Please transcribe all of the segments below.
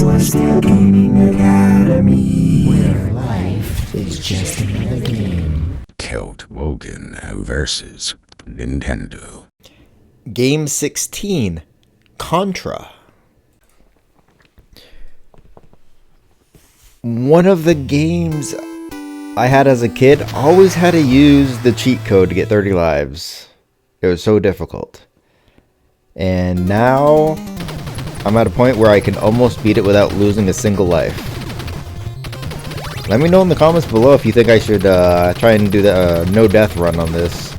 to our Steel Gaming Academy, where life is just another game. Celt Wogan versus Nintendo. Game 16, Contra. One of the games I had as a kid always had to use the cheat code to get 30 lives. It was so difficult. And now I'm at a point where I can almost beat it without losing a single life. Let me know in the comments below if you think I should try and do the no death run on this.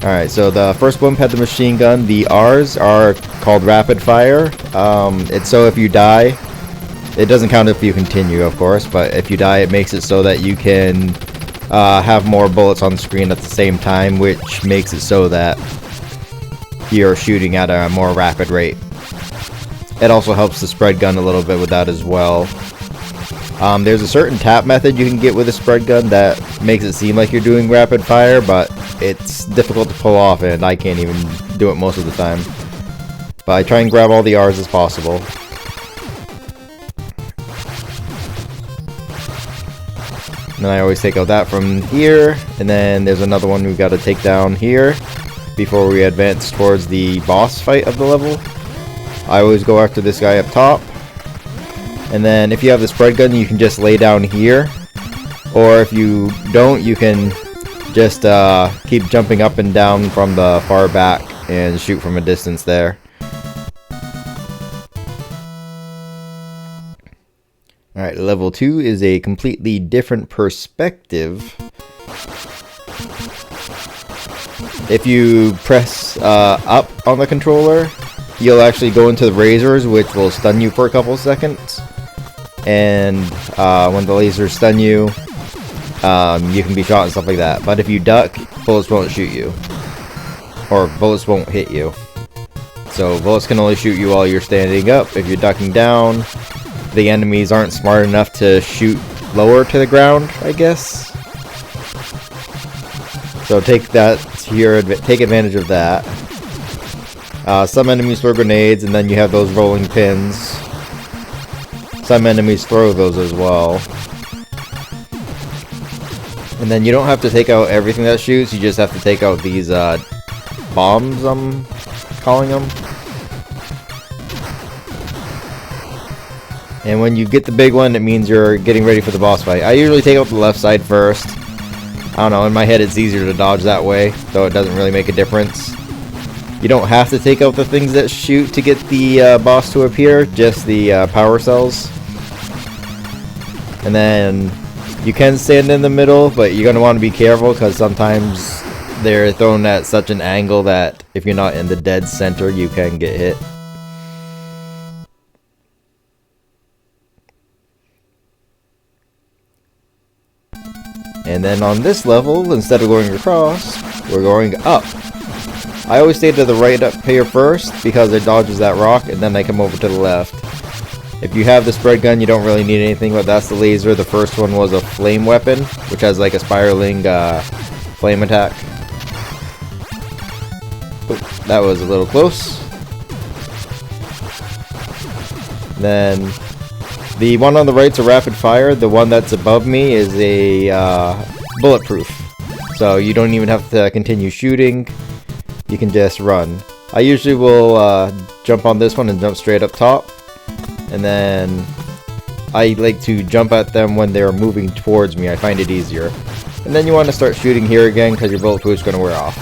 Alright, so the first blimp had the machine gun. The R's are called rapid fire. It's so if you die, it doesn't count if you continue, of course, but if you die, it makes it so that you can have more bullets on the screen at the same time, which makes it so that you're shooting at a more rapid rate. It also helps the spread gun a little bit with that as well. There's a certain tap method you can get with a spread gun that makes it seem like you're doing rapid fire, but it's difficult to pull off, and I can't even do it most of the time. But I try and grab all the R's as possible. And then I always take out that from here, and then there's another one we've got to take down here before we advance towards the boss fight of the level. I always go after this guy up top. And then if you have the spread gun, you can just lay down here. Or if you don't, you can just keep jumping up and down from the far back and shoot from a distance there. Alright, level 2 is a completely different perspective. If you press up on the controller, you'll actually go into the lasers, which will stun you for a couple seconds. And when the lasers stun you, you can be shot and stuff like that. But if you duck, bullets won't shoot you. Or bullets won't hit you. So bullets can only shoot you while you're standing up. If you're ducking down, the enemies aren't smart enough to shoot lower to the ground, I guess. So take that here, take advantage of that. Some enemies throw grenades, and then you have those rolling pins. Some enemies throw those as well. And then you don't have to take out everything that shoots, you just have to take out these bombs, I'm calling them. And when you get the big one, it means you're getting ready for the boss fight. I usually take out the left side first. I don't know, in my head it's easier to dodge that way, though it doesn't really make a difference. You don't have to take out the things that shoot to get the boss to appear, just the power cells. And then you can stand in the middle, but you're going to want to be careful because sometimes they're thrown at such an angle that if you're not in the dead center, you can get hit. And then on this level, instead of going across, we're going up. I always stay to the right up here first because it dodges that rock, and then I come over to the left. If you have the spread gun, you don't really need anything, but that's the laser. The first one was a flame weapon, which has like a spiraling flame attack. Oop, that was a little close. Then the one on the right's a rapid fire. The one that's above me is a bulletproof. So you don't even have to continue shooting. You can just run. I usually will jump on this one and jump straight up top. And then I like to jump at them when they're moving towards me. I find it easier. And then you want to start shooting here again because your bulletproof's going to wear off.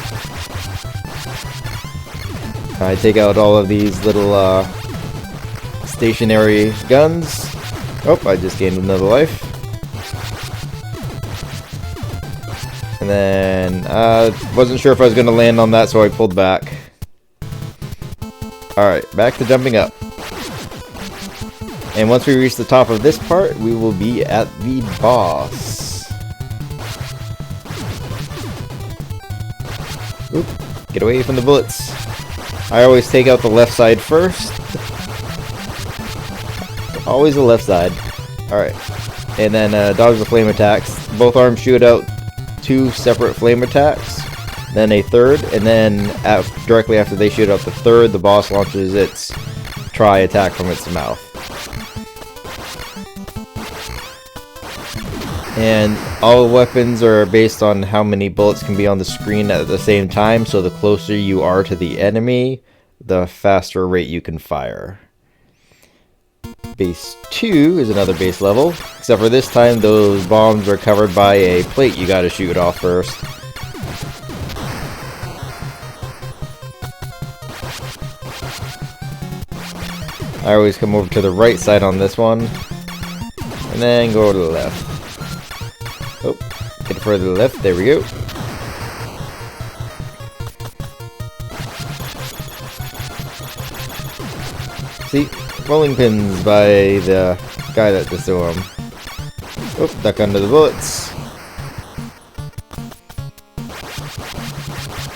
I take out all of these little stationary guns. Oh, I just gained another life. And then, wasn't sure if I was going to land on that, so I pulled back. Alright, back to jumping up. And once we reach the top of this part, we will be at the boss. Oop, get away from the bullets. I always take out the left side first. Always the left side. Alright. And then dodge the flame attacks. Both arms shoot out 2 separate flame attacks. Then a third. And then directly after they shoot out the third, the boss launches its tri-attack from its mouth. And all weapons are based on how many bullets can be on the screen at the same time, so the closer you are to the enemy, the faster rate you can fire. Base 2 is another base level, except for this time those bombs are covered by a plate you gotta shoot off first. I always come over to the right side on this one, and then go to the left. Oh, get it further to the left, there we go. See, rolling pins by the guy that just threw him. Oh, duck under the bullets.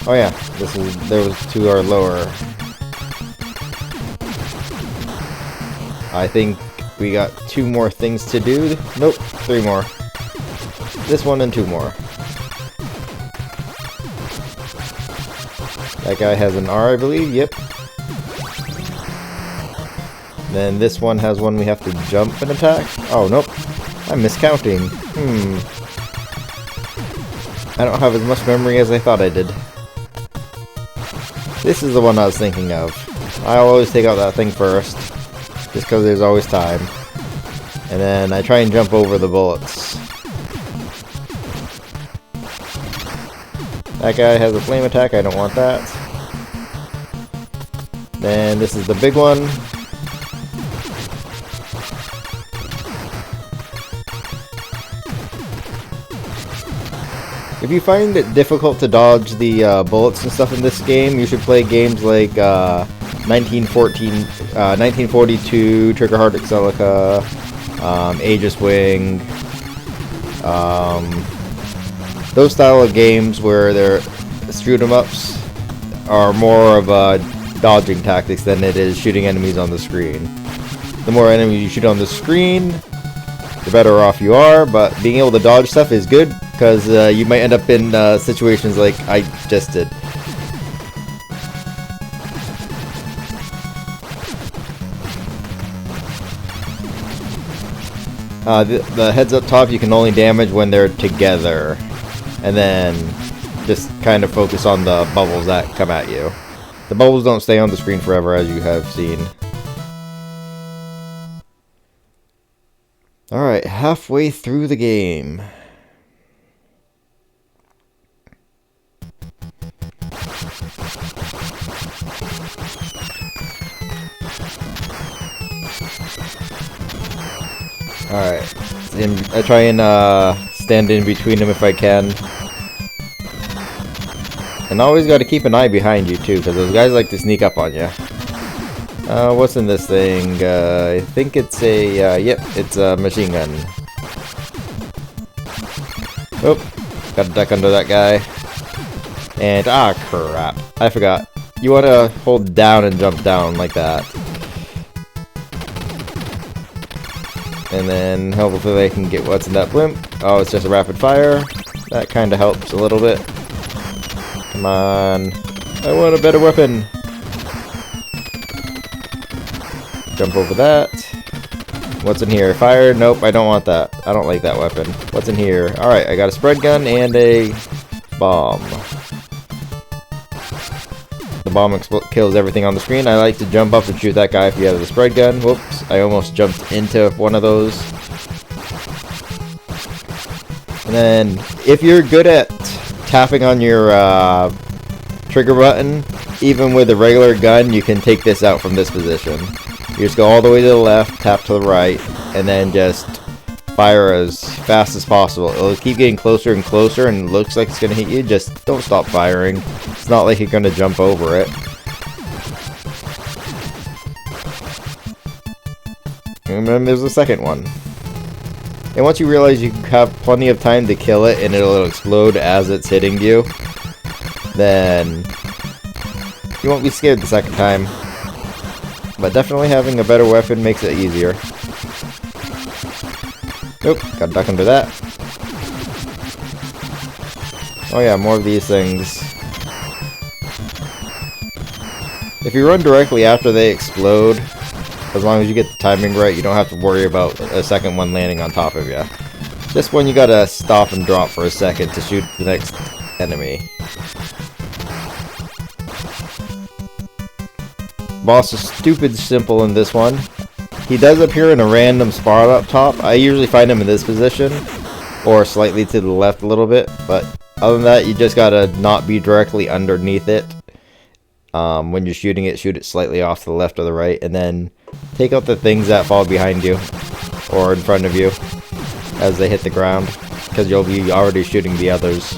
Oh yeah, those two are lower. I think we got 2 more things to do. Nope, 3 more. This one and 2 more. That guy has an R, I believe. Yep. Then this one has one we have to jump and attack. Oh, nope. I'm miscounting. I don't have as much memory as I thought I did. This is the one I was thinking of. I always take out that thing first, just because there's always time. And then I try and jump over the bullets. That guy has a flame attack, I don't want that. Then this is the big one. If you find it difficult to dodge the bullets and stuff in this game, you should play games like 1942, Trigger Hard Exelica, Aegis Wing, those style of games where they're shoot 'em ups are more of dodging tactics than it is shooting enemies on the screen. The more enemies you shoot on the screen, the better off you are, but being able to dodge stuff is good, because you might end up in situations like I just did. The heads up top you can only damage when they're together, and then just kind of focus on the bubbles that come at you. The bubbles don't stay on the screen forever, as you have seen. Alright, halfway through the game. Alright, I try and stand in between them if I can. And always got to keep an eye behind you too, because those guys like to sneak up on you. What's in this thing? I think it's a, yep, it's a machine gun. Oh, got to duck under that guy. And, crap, I forgot. You want to hold down and jump down like that. And then hopefully they can get what's in that blimp. Oh, it's just a rapid fire. That kind of helps a little bit. Come on. I want a better weapon. Jump over that. What's in here? Fire? Nope, I don't want that. I don't like that weapon. What's in here? Alright, I got a spread gun and a bomb. The bomb kills everything on the screen. I like to jump up and shoot that guy if you have the spread gun. Whoops, I almost jumped into one of those. And then, if you're good at tapping on your trigger button, even with a regular gun, you can take this out from this position. You just go all the way to the left, tap to the right, and then just fire as fast as possible. It'll keep getting closer and closer, and it looks like it's going to hit you. Just don't stop firing. It's not like you're going to jump over it. And then there's the second one. And once you realize you have plenty of time to kill it and it'll explode as it's hitting you, then you won't be scared the second time. But definitely having a better weapon makes it easier. Nope, gotta duck under that. Oh yeah, more of these things. If you run directly after they explode, As long as you get the timing right, you don't have to worry about a second one landing on top of you. This one you gotta stop and drop for a second to shoot the next enemy. Boss is stupid simple in this one. He does appear in a random spot up top. I usually find him in this position, or slightly to the left a little bit, but other than that, you just gotta not be directly underneath it. When you're shooting it, shoot it slightly off to the left or the right, and then take out the things that fall behind you, or in front of you, as they hit the ground, because you'll be already shooting the others.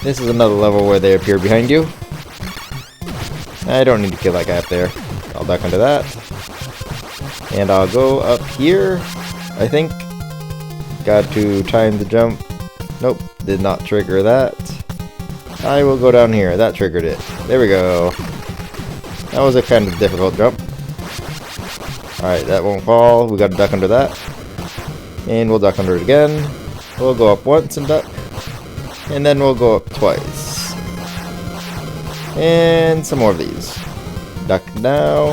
This is another level where they appear behind you. I don't need to kill that guy up there. I'll duck under that. And I'll go up here, I think. Got to time the jump. Nope, did not trigger that. I will go down here. That triggered it. There we go. That was a kind of difficult jump. Alright, that won't fall. We gotta duck under that. And we'll duck under it again. We'll go up once and duck. And then we'll go up twice. And some more of these. Duck now.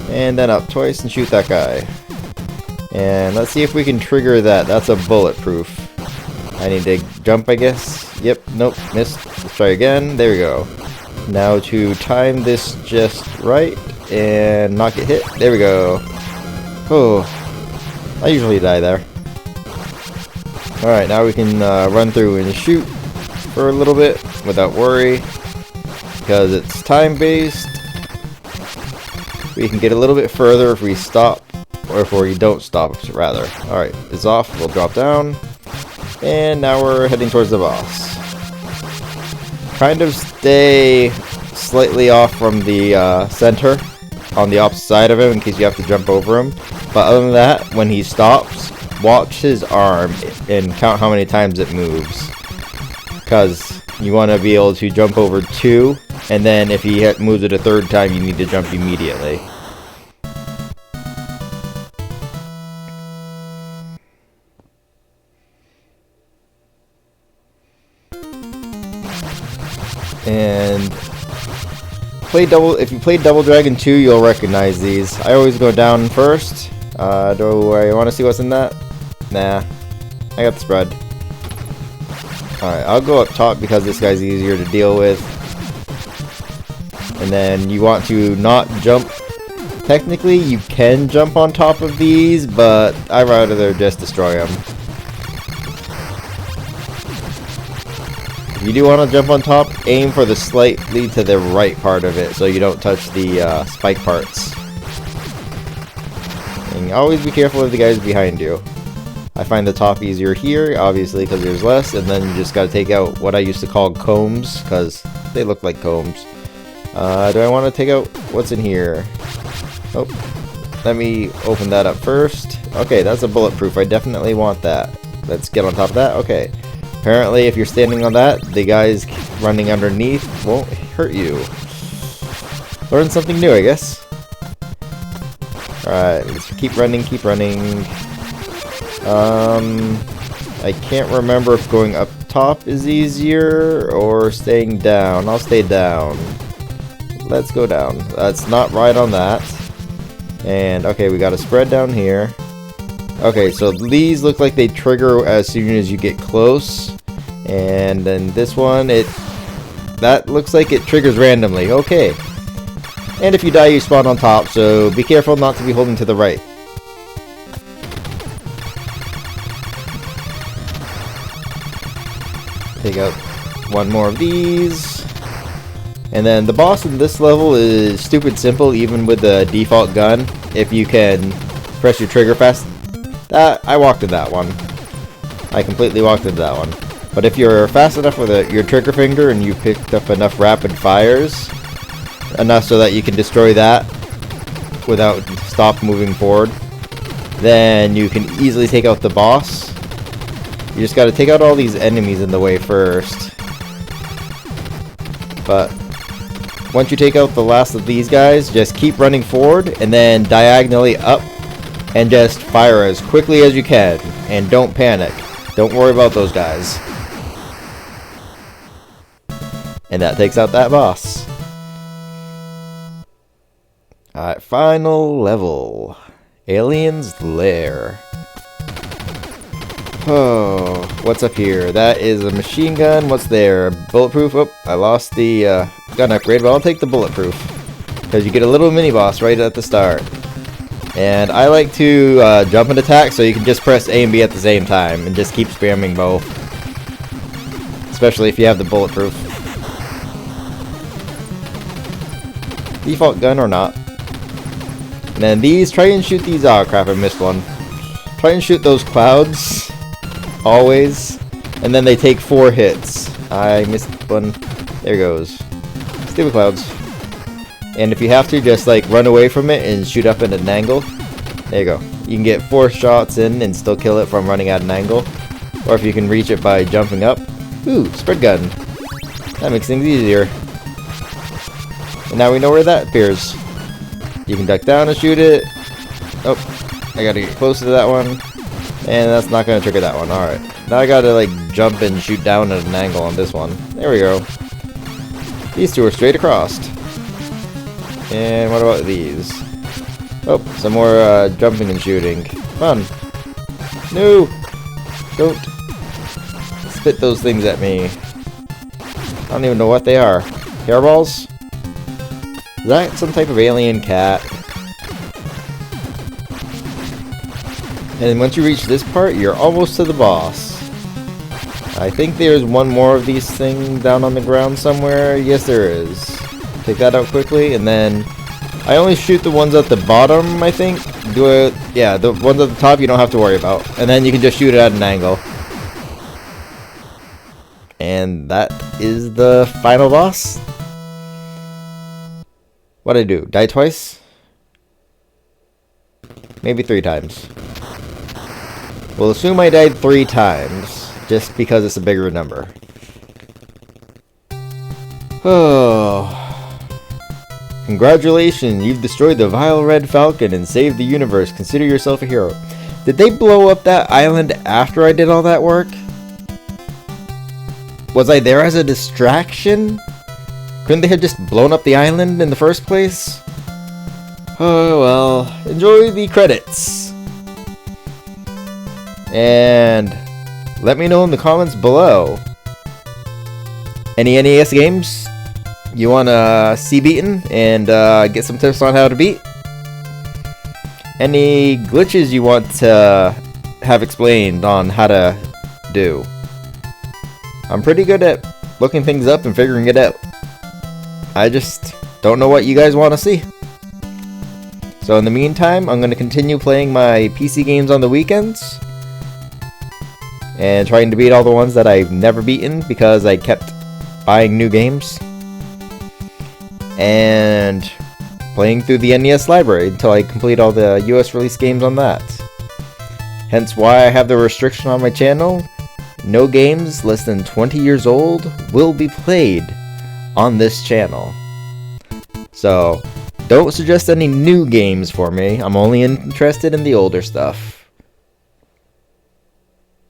And then up twice and shoot that guy. And let's see if we can trigger that. That's a bulletproof. I need to jump, I guess. Yep, nope, missed. Let's try again. There we go. Now to time this just right and not get hit. There we go. Oh, I usually die there. Alright, now we can run through and shoot for a little bit without worry, because it's time-based. We can get a little bit further if we stop, or if we don't stop, rather. Alright, it's off, we'll drop down, and now we're heading towards the boss. Kind of stay slightly off from the center, on the opposite side of him, in case you have to jump over him. But other than that, when he stops, watch his arm and count how many times it moves, because you want to be able to jump over 2, and then if he moves it a 3rd time, you need to jump immediately. And if you played Double Dragon 2, you'll recognize these. I always go down first. Do I want to see what's in that? Nah, I got the spread. Alright, I'll go up top because this guy's easier to deal with. And then you want to not jump. Technically, you can jump on top of these, but I'd rather just destroy them. If you do want to jump on top, aim for the slightly to the right part of it so you don't touch the spike parts. And always be careful of the guys behind you. I find the top easier here, obviously, because there's less, and then you just gotta take out what I used to call combs, because they look like combs. Do I want to take out what's in here? Oh, let me open that up first. Okay, that's a bulletproof. I definitely want that. Let's get on top of that. Okay. Apparently, if you're standing on that, the guys running underneath won't hurt you. Learn something new, I guess. Alright, let's keep running, keep running. I can't remember if going up top is easier or staying down. I'll stay down. Let's go down. That's not right on that. And, okay, we got a spread down here. Okay, so these look like they trigger as soon as you get close. And then this one, that looks like it triggers randomly. Okay. And if you die, you spawn on top, so be careful not to be holding to the right. Take out one more of these. And then the boss in this level is stupid simple, even with the default gun. If you can press your trigger fast. I walked in that one. I completely walked into that one. But if you're fast enough with your trigger finger and you picked up enough rapid fires, enough so that you can destroy that without stop moving forward, then you can easily take out the boss. You just gotta take out all these enemies in the way first. But once you take out the last of these guys, just keep running forward and then diagonally up and just fire as quickly as you can. And don't panic. Don't worry about those guys. And that takes out that boss. Alright, final level. Alien's Lair. Oh, what's up here? That is a machine gun. What's there? Bulletproof? Oh, I lost the gun upgrade, but I'll take the bulletproof. Because you get a little mini-boss right at the start. And I like to jump and attack, so you can just press A and B at the same time. And just keep spamming both. Especially if you have the bulletproof. Default gun or not. And then these, try and shoot these. Oh crap, I missed one. Try and shoot those clouds. Always. And then they take 4 hits. I missed one. There goes. Stupid clouds. And if you have to, just like run away from it and shoot up at an angle. There you go. You can get 4 shots in and still kill it from running at an angle. Or if you can reach it by jumping up. Ooh, spread gun. That makes things easier. And now we know where that appears. You can duck down and shoot it. Oh, I gotta get close to that one. And that's not gonna trigger that one. Alright. Now I gotta like jump and shoot down at an angle on this one. There we go. These two are straight across. And what about these? Oh, some more jumping and shooting. Come on. No! Don't spit those things at me. I don't even know what they are. Hairballs? Is that some type of alien cat? And once you reach this part, you're almost to the boss. I think there's one more of these things down on the ground somewhere. Yes, there is. Take that out quickly, and then I only shoot the ones at the bottom, I think. Yeah, the ones at the top you don't have to worry about. And then you can just shoot it at an angle. And that is the final boss. What'd I do? Die twice? Maybe 3 times. We'll assume I died 3 times, just because it's a bigger number. Oh. Congratulations, you've destroyed the vile red Falcon and saved the universe. Consider yourself a hero. Did they blow up that island after I did all that work? Was I there as a distraction? Couldn't they have just blown up the island in the first place? Oh well, enjoy the credits. And let me know in the comments below. Any NES games you want to see beaten and get some tips on how to beat? Any glitches you want to have explained on how to do? I'm pretty good at looking things up and figuring it out. I just don't know what you guys want to see. So in the meantime, I'm going to continue playing my PC games on the weekends. And trying to beat all the ones that I've never beaten because I kept buying new games. And playing through the NES library until I complete all the US release games on that. Hence why I have the restriction on my channel. No games less than 20 years old will be played on this channel. So don't suggest any new games for me. I'm only interested in the older stuff.